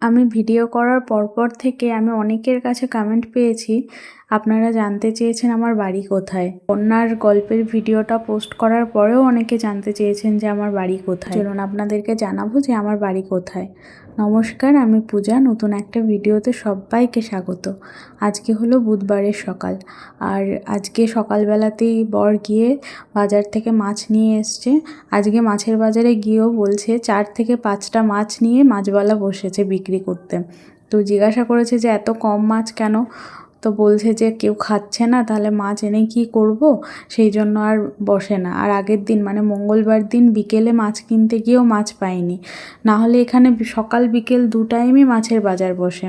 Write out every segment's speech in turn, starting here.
আমি ভিডিও করার পরপর থেকে আমি অনেকের কাছে কমেন্ট পেয়েছি, আপনারা জানতে চেয়েছেন আমার বাড়ি কোথায়। বন্যার গল্পের ভিডিওটা পোস্ট করার পরেও অনেকে জানতে চেয়েছেন যে আমার বাড়ি কোথায়। চলুন আপনাদেরকে জানাবো যে আমার বাড়ি কোথায়। নমস্কার, আমি পূজা। নতুন একটা ভিডিওতে সবাইকে স্বাগত। আজকে হলো বুধবারের সকাল, আর আজকে সকালবেলাতেই বর গিয়ে বাজার থেকে মাছ নিয়ে এসছে। আজকে মাছের বাজারে গিয়েও বলছে 4 থেকে 5টা মাছ নিয়ে মাছওয়ালা বসেছে বিক্রি করতে। তো জিজ্ঞাসা করেছে যে এত কম মাছ কেন? তো বলছে যে কেউ খাচ্ছে না, তাহলে মাছ এনে কি করব, সেই জন্য আর বসে না। আর আগের দিন মানে মঙ্গলবার দিন বিকেলে মাছ কিনতে গিয়েও মাছ পাইনি, না হলে এখানে সকাল বিকেল 2 টাইমই মাছের বাজার বসে।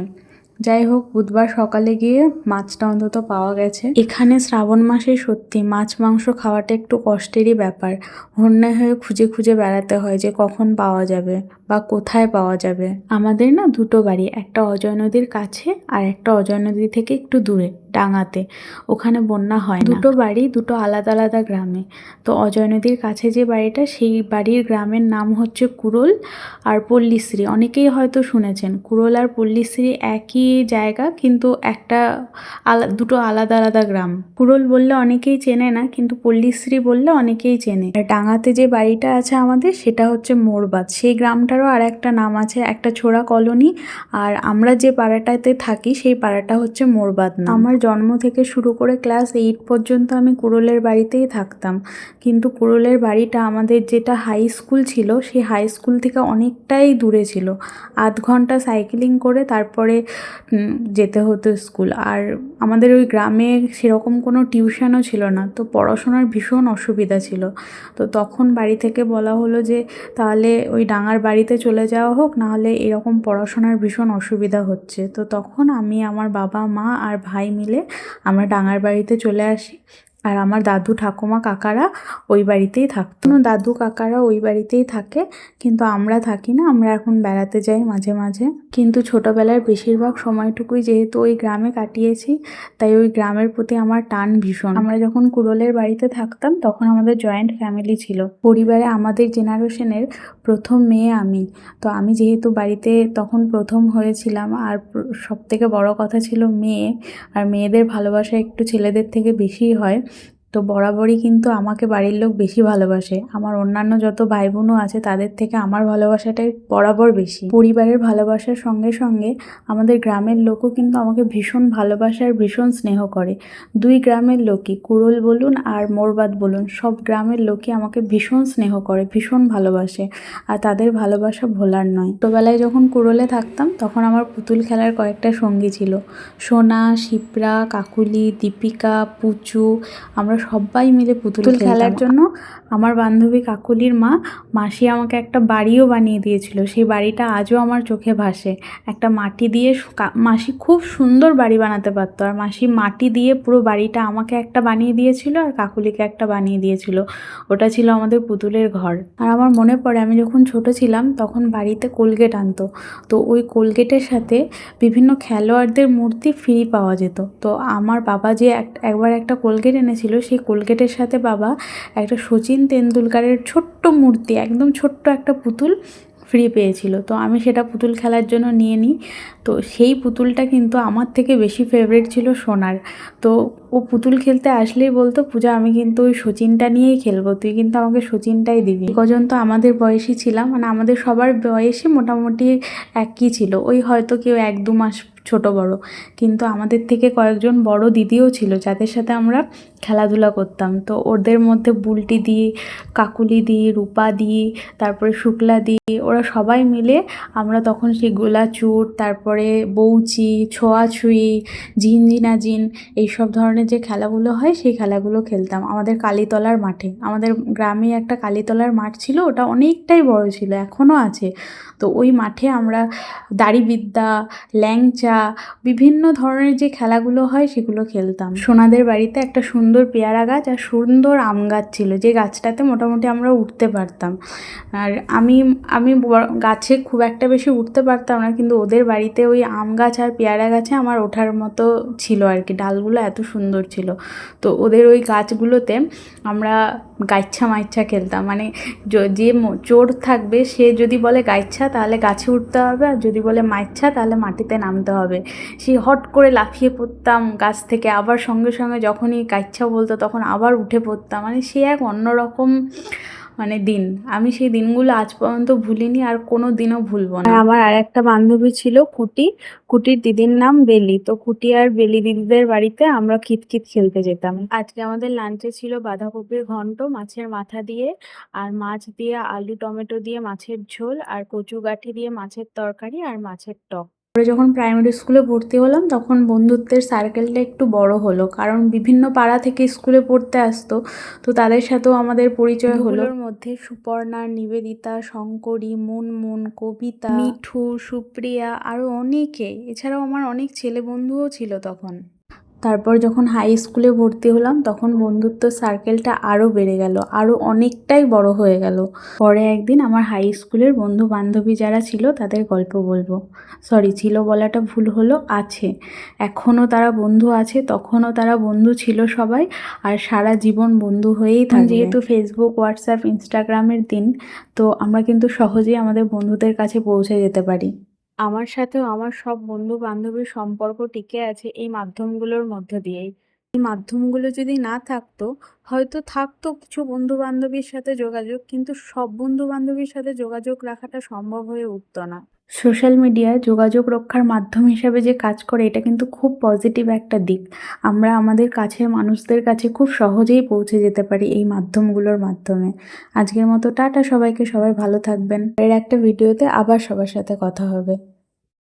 যাই হোক, বুধবার সকালে গিয়ে মাছটা অন্তত পাওয়া গেছে। এখানে শ্রাবণ মাসে সত্যি মাছ মাংস খাওয়াটা একটু কষ্টেরই ব্যাপার। হন্যে হয়ে খুঁজে খুঁজে বেড়াতে হয় যে কখন পাওয়া যাবে বা কোথায় পাওয়া যাবে। আমাদের না দুটো বাড়ি, একটা অজয় নদীর কাছে আর একটা অজয় নদী থেকে একটু দূরে ডাঙাতে। ওখানে বন্যা হয় না। দুটো বাড়ি দুটো আলাদা আলাদা গ্রামে। তো অজয় নদীর কাছে যে বাড়িটা, সেই বাড়ির গ্রামের নাম হচ্ছে কুড়োল আর পল্লীশ্রী। অনেকেই হয়তো শুনেছেন, কুড়োল আর পল্লীশ্রী একই জায়গা, কিন্তু দুটো আলাদা আলাদা গ্রাম। কুড়োল বললে অনেকেই চেনে না, কিন্তু পল্লীশ্রী বললে অনেকেই চেনে। আর ডাঙাতে যে বাড়িটা আছে আমাদের, সেটা হচ্ছে মোরবাদ। সেই গ্রামটারও আর একটা নাম আছে, একটা ছোড়া কলোনি। আর আমরা যে পাড়াটাতে থাকি সেই পাড়াটা হচ্ছে মোরবাদ নাম। আমার জন্ম থেকে শুরু করে ক্লাস 8 পর্যন্ত আমি কুড়োলের বাড়িতেই থাকতাম। কিন্তু কুড়োলের বাড়িটা আমাদের যেটা হাই স্কুল ছিল, সেই হাই স্কুল থেকে অনেকটাই দূরে ছিল। আধ ঘন্টা সাইকেলিং করে তারপরে যেতে হতো স্কুল। আর আমাদের ওই গ্রামে সেরকম কোনো টিউশনও ছিল না, তো পড়াশোনার ভীষণ অসুবিধা ছিল। তো তখন বাড়ি থেকে বলা হলো যে তাহলে ওই ডাঙার বাড়িতে চলে যাওয়া হোক, নাহলে এরকম পড়াশোনার ভীষণ অসুবিধা হচ্ছে। তো তখন আমি, আমার বাবা মা আর ভাই মিলে আমরা ডাঙার বাড়িতে চলে আসি। আর আমার দাদু ঠাকুমা কাকারা ওই বাড়িতেই থাকতো। দাদু কাকারা ওই বাড়িতেই থাকে, কিন্তু আমরা থাকি না। আমরা এখন বেড়াতে যাই মাঝে মাঝে। কিন্তু ছোটবেলার বেশিরভাগ সময়টুকুই যেহেতু ওই গ্রামে কাটিয়েছি, তাই ওই গ্রামের প্রতি আমার টান ভীষণ। আমরা যখন কুড়োলের বাড়িতে থাকতাম তখন আমাদের জয়েন্ট ফ্যামিলি ছিল। পরিবারে আমাদের জেনারেশনের প্রথম মেয়ে আমি। তো আমি যেহেতু বাড়িতে তখন প্রথম হয়েছিলাম, আর সব থেকে বড় কথা ছিল মেয়ে, আর মেয়েদের ভালোবাসা একটু ছেলেদের থেকে বেশিই হয়। তো বরাবরই কিন্তু আমাকে বাড়ির লোক বেশি ভালোবাসে। আমার অন্যান্য যত ভাই বোনও আছে তাদের থেকে আমার ভালোবাসাটাই বরাবর বেশি। পরিবারের ভালোবাসার সঙ্গে সঙ্গে আমাদের গ্রামের লোকও কিন্তু আমাকে ভীষণ ভালোবাসে আর ভীষণ স্নেহ করে। দুই গ্রামের লোকই, কুড়োল বলুন আর মোরবাদ বলুন, সব গ্রামের লোকই আমাকে ভীষণ স্নেহ করে, ভীষণ ভালোবাসে। আর তাদের ভালোবাসা ভোলার নয়। ছোটোবেলায় যখন কুড়োলে থাকতাম তখন আমার পুতুল খেলার কয়েকটা সঙ্গী ছিল। সোনা, শিপ্রা, কাকুলি, দীপিকা, পুচু, আমরা সবাই মিলে পুতুল খেলার জন্য আমার বান্ধবী কাকুলির মাসি আমাকে একটা বাড়িও বানিয়ে দিয়েছিল। সেই বাড়িটা আজও আমার চোখে ভাসে। একটা মাটি দিয়ে, মাসি খুব সুন্দর বাড়ি বানাতে পারতো, আর মাসি মাটি দিয়ে পুরো বাড়িটা আমাকে একটা বানিয়ে দিয়েছিল আর কাকুলিকে একটা বানিয়ে দিয়েছিল। ওটা ছিল আমাদের পুতুলের ঘর। আর আমার মনে পড়ে, আমি যখন ছোট ছিলাম তখন বাড়িতে কোলগেট আনতো। তো ওই কোলগেটের সাথে বিভিন্ন খেলোয়াড়দের মূর্তি ফ্রি পাওয়া যেত। তো আমার বাবা যে একবার একটা কোলগেট এনেছিল, সেই কোলগেটের সাথে বাবা একটা সচিন তেন্ডুলকারের ছোট্ট মূর্তি, একদম ছোট্ট একটা পুতুল ফ্রি পেয়েছিল। তো আমি সেটা পুতুল খেলার জন্য নিয়ে নিই। তো সেই পুতুলটা কিন্তু আমার থেকে বেশি ফেভারিট ছিল সোনার। তো ও পুতুল খেলতে আসলেই বলতো, পূজা আমি কিন্তু ওই সচিনটা নিয়েই খেলবো, তুই কিন্তু আমাকে সচিনটাই দিবি। পর্যন্ত আমাদের বয়সী ছিলাম, মানে আমাদের সবার বয়সই মোটামুটি একই ছিল। ওই হয়তো কেউ 1-2 মাস ছোট বড়, কিন্তু আমাদের থেকে কয়েকজন বড় দিদিও ছিল যাদের সাথে আমরা খেলাধুলা করতাম। তো ওদের মধ্যে বুলটি দি, কাকুলি দি, রূপা দি, তারপরে শুক্লা দি, ওরা সবাই মিলে আমরা তখন সেই গোলাচুর, তারপরে বউচি, ছোঁয়াছুঁয়ি, ঝিনঝিনাঝিন, এইসব ধরনের যে খেলাগুলো হয় সেই খেলাগুলো খেলতাম আমাদের কালীতলার মাঠে। আমাদের গ্রামে একটা কালীতলার মাঠ ছিল, ওটা অনেকটাই বড় ছিল, এখনও আছে। তো ওই মাঠে আমরা দাড়িবিদ্যা, ল্যাংচা, বিভিন্ন ধরনের যে খেলাগুলো হয় সেগুলো খেলতাম। সোনাদের বাড়িতে একটা সুন্দর পেয়ারা গাছ আর সুন্দর আম গাছ ছিল, যে গাছটাতে মোটামুটি আমরা উঠতে পারতাম। আর আমি আমি গাছে খুব একটা বেশি উঠতে পারতাম না, কিন্তু ওদের বাড়িতে ওই আম গাছ আর পেয়ারা গাছে আমার ওঠার মতো ছিল আর কি, ডালগুলো এত সুন্দর ছিল। তো ওদের ওই গাছগুলোতে আমরা গাইচ্ছা মাইচ্ছা খেলতাম, মানে যে চোর থাকবে সে যদি বলে গাইচ্ছা তাহলে গাছে উঠতে হবে, আর যদি বলে মাইচ্ছা তাহলে মাটিতে নামতে হবে। সেই হট করে লাফিয়ে পড়তাম গাছ থেকে, আবার সঙ্গে সঙ্গে যখনই গাইচ্ছা বলতো তখন আবার উঠে পড়তাম। মানে সে এক অন্যরকম দিন। আমি সেই দিনগুলো আজ পর্যন্ত ভুলিনি, আর কোনো দিনও ভুলবো না। আমার আর একটা বান্ধবী ছিল কুটি, কুটির দিদির নাম বেলি। তো কুটি আর বেলি দিদিদের বাড়িতে আমরা কিতকিত খেলতে যেতাম। আজকে আমাদের লাঞ্চে ছিল বাঁধাকপির ঘন্ট মাছের মাথা দিয়ে, আর মাছ দিয়ে আলু টমেটো দিয়ে মাছের ঝোল, আর কচু গাঁঠি দিয়ে মাছের তরকারি, আর মাছের টক। পরে যখন প্রাইমারি স্কুলে ভর্তি হলাম তখন বন্ধুত্বের সার্কেলটা একটু বড় হলো, কারণ বিভিন্ন পাড়া থেকে স্কুলে পড়তে আসতো, তো তাদের সাথেও আমাদের পরিচয় হলো। ওর মধ্যে সুপর্ণা, নিবেদিতা, শঙ্করী, মুনমুন, কবিতা, মিঠু, সুপ্রিয়া, আরও অনেকে। এছাড়াও আমার অনেক ছেলে বন্ধুও ছিল তখন। তারপর যখন হাই স্কুলে ভর্তি হলাম তখন বন্ধুত্ব সার্কেলটা আরও বেড়ে গেল, আরও অনেকটাই বড় হয়ে গেল। পরে একদিন আমার হাই স্কুলের বন্ধু বান্ধবী যারা ছিল তাদের গল্প বলবো। সরি, ছিল বলাটা ভুল হলো, আছে। এখনও তারা বন্ধু আছে, তখনও তারা বন্ধু ছিল সবাই, আর সারা জীবন বন্ধু হয়েই থাকবে। যেহেতু ফেসবুক, হোয়াটসঅ্যাপ, ইনস্টাগ্রামের দিন, তো আমরা কিন্তু সহজেই আমাদের বন্ধুদের কাছে পৌঁছে যেতে পারি। আমার সাথেও আমার সব বন্ধু বান্ধবীর সম্পর্ক টিকে আছে এই মাধ্যমগুলোর মধ্য দিয়েই। এই মাধ্যমগুলো যদি না থাকতো, হয়তো থাকতো কিছু বন্ধু বান্ধবীর সাথে যোগাযোগ, কিন্তু সব বন্ধু বান্ধবীর সাথে যোগাযোগ রাখাটা সম্ভব হয়ে উঠতো না। সোশ্যাল মিডিয়া যোগাযোগ রক্ষার মাধ্যম হিসাবে যে কাজ করে, এটা কিন্তু খুব পজিটিভ একটা দিক। আমরা আমাদের কাছের মানুষদের কাছে খুব সহজেই পৌঁছে যেতে পারি এই মাধ্যমগুলোর মাধ্যমে। আজকের মতো টাটা সবাইকে, সবাই ভালো থাকবেন। এর একটা ভিডিওতে আবার সবার সাথে কথা হবে।